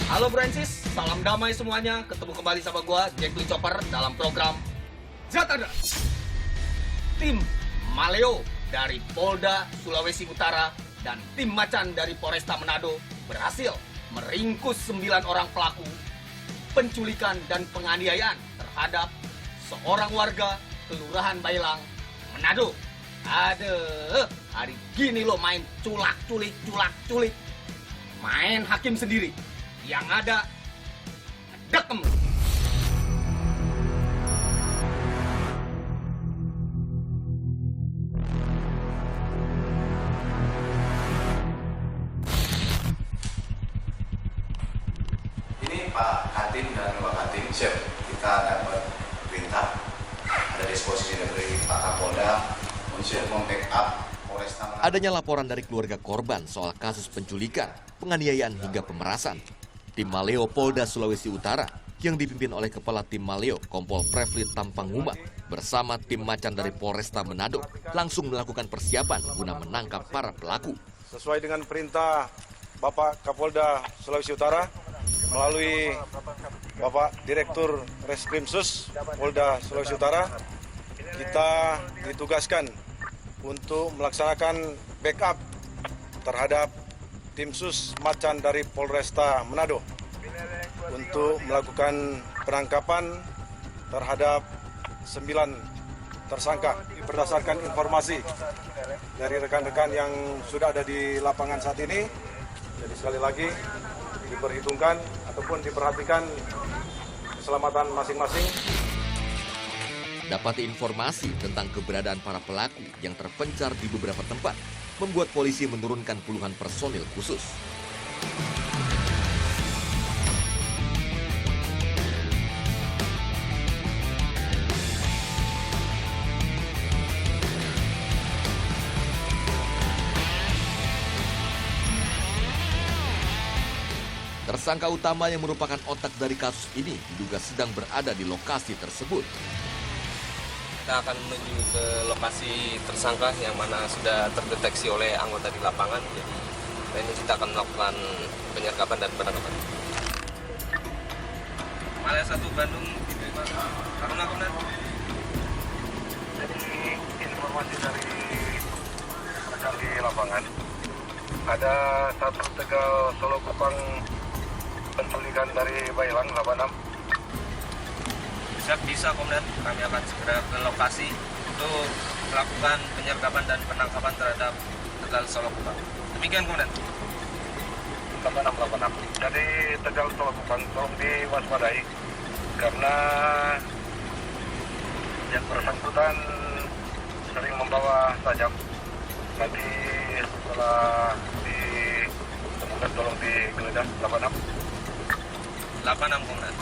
Halo Brancis, salam damai semuanya. Ketemu kembali sama gua, Jack Lee Chopper, dalam program Zatanda. Tim Maleo dari Polda Sulawesi Utara dan tim Macan dari Polresta Manado berhasil meringkus 9 orang pelaku penculikan dan penganiayaan terhadap seorang warga Kelurahan Bailang, Manado. Aduh, hari gini lo main culak-culik. Main hakim sendiri. Yang ada, dekem. Ini Pak Katim dan Pak Katim, Chef, kita dapat perintah ada disposisi dari Pak Kapolda untuk membackup Polresta Manado. Adanya laporan dari keluarga korban soal kasus penculikan, penganiayaan hingga pemerasan. Tim Maleo Polda Sulawesi Utara yang dipimpin oleh Kepala Tim Maleo Kompol Prevlit Tampanguma bersama tim Macan dari Polresta Manado langsung melakukan persiapan guna menangkap para pelaku. Sesuai dengan perintah Bapak Kapolda Sulawesi Utara melalui Bapak Direktur Reskrimsus Polda Sulawesi Utara, kita ditugaskan untuk melaksanakan backup terhadap tim sus Macan dari Polresta Manado untuk melakukan penangkapan terhadap 9 tersangka berdasarkan informasi dari rekan-rekan yang sudah ada di lapangan saat ini. Jadi sekali lagi diperhitungkan ataupun diperhatikan keselamatan masing-masing. Dapat informasi tentang keberadaan para pelaku yang terpencar di beberapa tempat membuat polisi menurunkan puluhan personil khusus. Tersangka utama yang merupakan otak dari kasus ini diduga sedang berada di lokasi tersebut. Kita akan menuju ke lokasi tersangka yang mana sudah terdeteksi oleh anggota di lapangan. Jadi ini kita akan melakukan penyergapan dan penangkapan. Malaya 1 Bandung diterima. Taruna Komandan. Jadi informasi dari rekan di lapangan, ada satu Tegal Solo Kupang penculikan dari Bailang 86. Siap, bisa Komandan. Kami akan segera ke lokasi untuk melakukan penyergapan dan penangkapan terhadap Tegal Solo Kupang. Demikian Komandan. 8686. Jadi Tegal Solo Kupang tolong diwaspadai karena yang bersangkutan sering membawa tajam. Nanti setelah ditemukan tolong digeledah 86. 86 Komandan.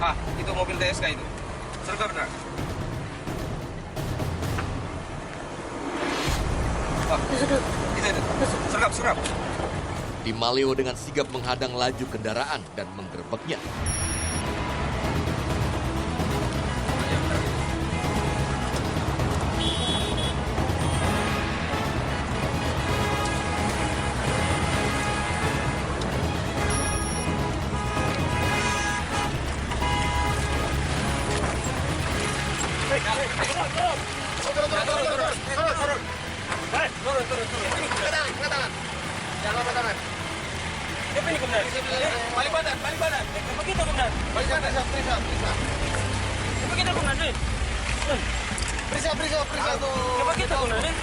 Ah, itu mobil TSK itu. Sergap benar. Ah, itu. Sergap. Tim Maleo dengan sigap menghadang laju kendaraan dan menggerebeknya. Balik badan. Begitu Komandan. Begitu Komandan. Periksa tuh. Begitu Komandan.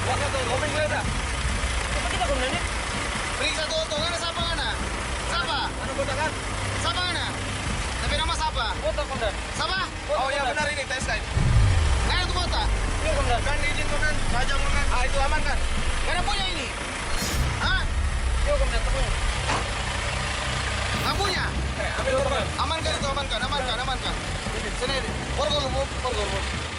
Periksa tuh, mobil geledah. Begitu Komandan. Periksa tuh, ngana siapa ngana? Siapa? Anu kota kan? Siapa ngana? Tapi nama siapa? Kota Komandan. Siapa? Oh ya benar ini TSK ini. Ngana itu kota? Iya Komandan. Kan izin Komandan, pajak Komandan. Ah, itu aman kan? Ngana punya ini? Hah? Iya Komandan, temunya. Nggak punya? Ambil Komandan. Amankan itu, amankan. Sini, porgol.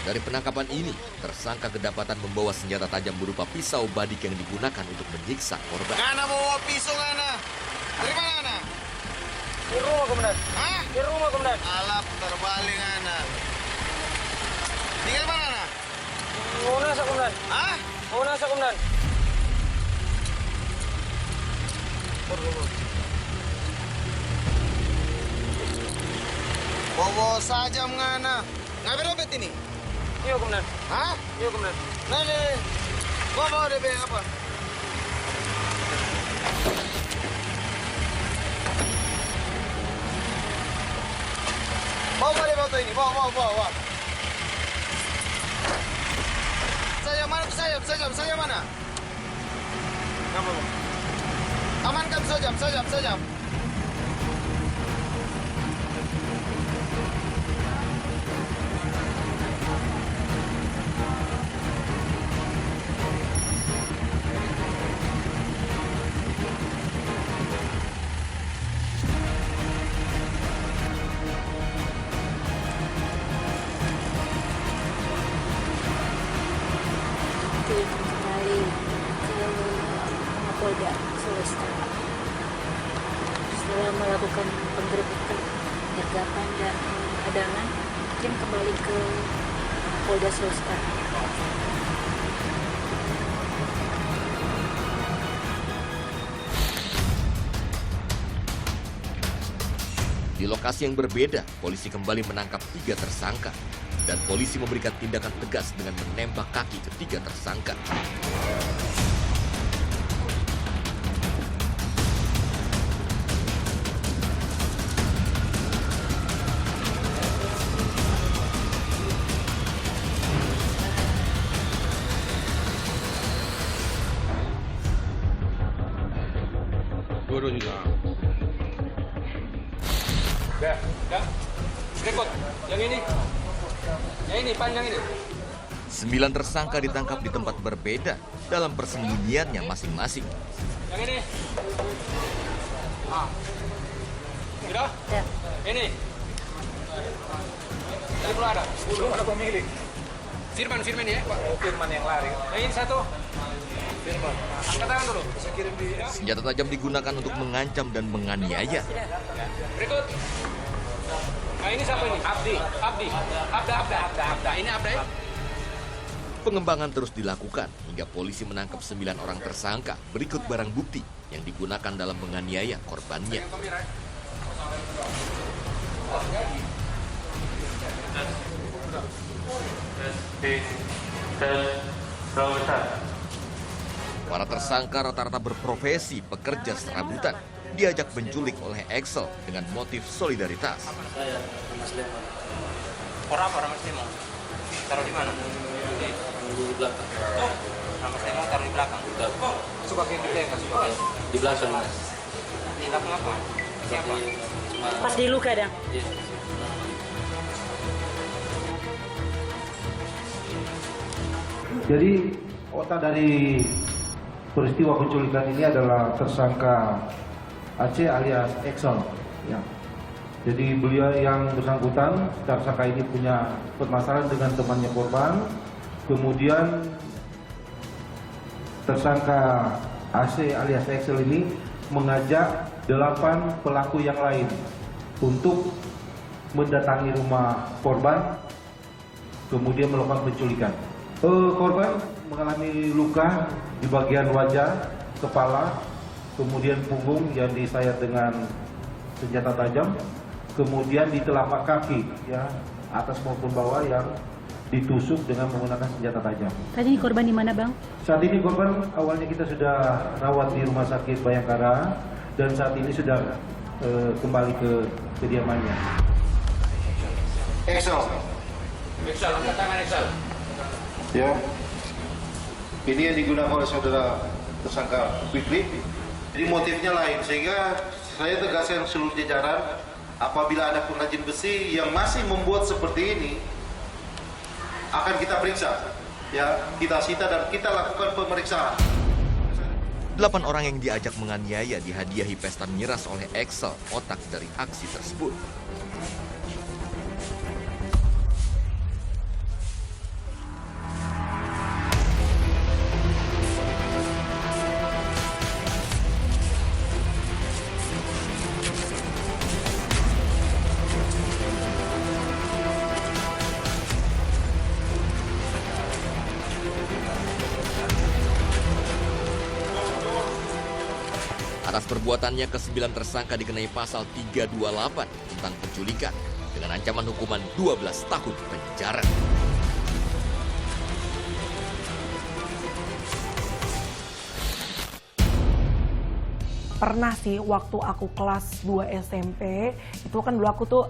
Dari penangkapan ini, tersangka kedapatan membawa senjata tajam berupa pisau badik yang digunakan untuk menyiksa korban. Ngana bawa pisau ngana. Dari mana ngana? Di rumah Komandan. Hah? Di rumah Komandan. Alah, putar balik ngana. Tinggal mana ngana? Ngona sa Komandan. Hah? korban. Bawa saja mengana. Ngapain dompet ini? Iya, Komandan. Hah? Iya, Komandan. Nih. Bawa DP apa? Bawa balik foto ini. Bawa. Saya mana? Saya mana? Amankan sajam. Kembali ke Mapolda Sulawesi Utara setelah melakukan penggerbekan, penyergapan dan penghadangan. Tim kembali ke Polda Sulawesi Utara. Di lokasi yang berbeda, polisi kembali menangkap 3 tersangka. Dan polisi memberikan tindakan tegas dengan menembak kaki ketiga tersangka. Udah. Rekod. Yang ini panjang ini. 9 tersangka ditangkap di tempat berbeda dalam persembunyiannya masing-masing. Yang ini. Sudah? Ya. Ini. Ini pula ada. 10 ada pemilik. Firman ya, Pak. Firman yang lari. Yang ini satu. Firman. Angkat tangan dulu. Saya kirim di. Senjata tajam digunakan untuk mengancam dan menganiaya. Berikut. Nah, ini siapa ini? Abda. Ini Abda. Pengembangan terus dilakukan hingga polisi menangkap 9 orang tersangka berikut barang bukti yang digunakan dalam menganiaya korbannya. Para tersangka rata-rata berprofesi pekerja serabutan, diajak menculik oleh Excel dengan motif solidaritas. Saya Mas Lemon. Orang Mas Lemon. Taruh di mana? Di belakang. Mas Lemon taruh di belakang. Suka kayak gitu ya, suka. Di belakang, Mas. Di belakang apa? Siapa? Pas di luka dah. Iya. Jadi otak dari peristiwa penculikan ini adalah tersangka Aceh alias Excel. Ya. Jadi beliau yang bersangkutan, tersangka ini punya permasalahan dengan temannya korban. Kemudian tersangka Aceh alias Excel ini mengajak 8 pelaku yang lain untuk mendatangi rumah korban, kemudian melakukan penculikan. Korban mengalami luka di bagian wajah, kepala, kemudian punggung yang disayat dengan senjata tajam, kemudian di telapak kaki, ya, atas maupun bawah yang ditusuk dengan menggunakan senjata tajam. Tadi ini korban di mana, Bang? Saat ini korban awalnya kita sudah rawat di Rumah Sakit Bayangkara dan saat ini sudah kembali ke kediamannya. Excel. Angkat tangan Excel. Ya. Ini yang digunakan oleh saudara tersangka Fikri. Jadi motifnya lain, sehingga saya tegaskan seluruh jajaran, apabila ada pengrajin besi yang masih membuat seperti ini, akan kita periksa, ya, kita sita dan kita lakukan pemeriksaan. 8 orang yang diajak menganiaya dihadiahi pesta miras oleh Excel, otak dari aksi tersebut. Atas perbuatannya, ke-9 tersangka dikenai pasal 328 tentang penculikan dengan ancaman hukuman 12 tahun penjara. Pernah sih waktu aku kelas 2 SMP, itu kan dulu aku tuh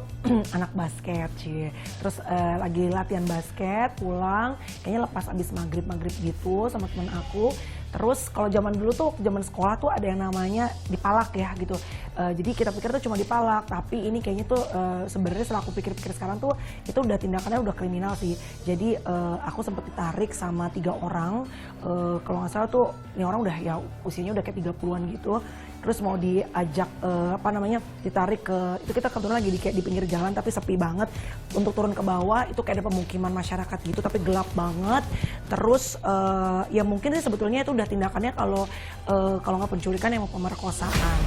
anak basket sih. Terus lagi latihan basket, pulang, kayaknya lepas abis maghrib gitu sama temen aku. Terus kalau zaman dulu tuh, zaman sekolah tuh ada yang namanya dipalak ya gitu. Jadi kita pikir tuh cuma dipalak, tapi ini kayaknya tuh sebenarnya setelah aku pikir-pikir sekarang tuh itu udah tindakannya udah kriminal sih. Jadi aku sempat ditarik sama 3 orang, kalau nggak salah tuh ini orang udah ya usianya udah kayak 30-an gitu. Terus mau diajak ditarik ke, itu kita kebetulan lagi kayak di pinggir jalan tapi sepi banget. Untuk turun ke bawah itu kayak ada pemukiman masyarakat gitu tapi gelap banget. Terus ya mungkin sih sebetulnya itu udah tindakannya kalau nggak penculikan yang mau pemerkosaan.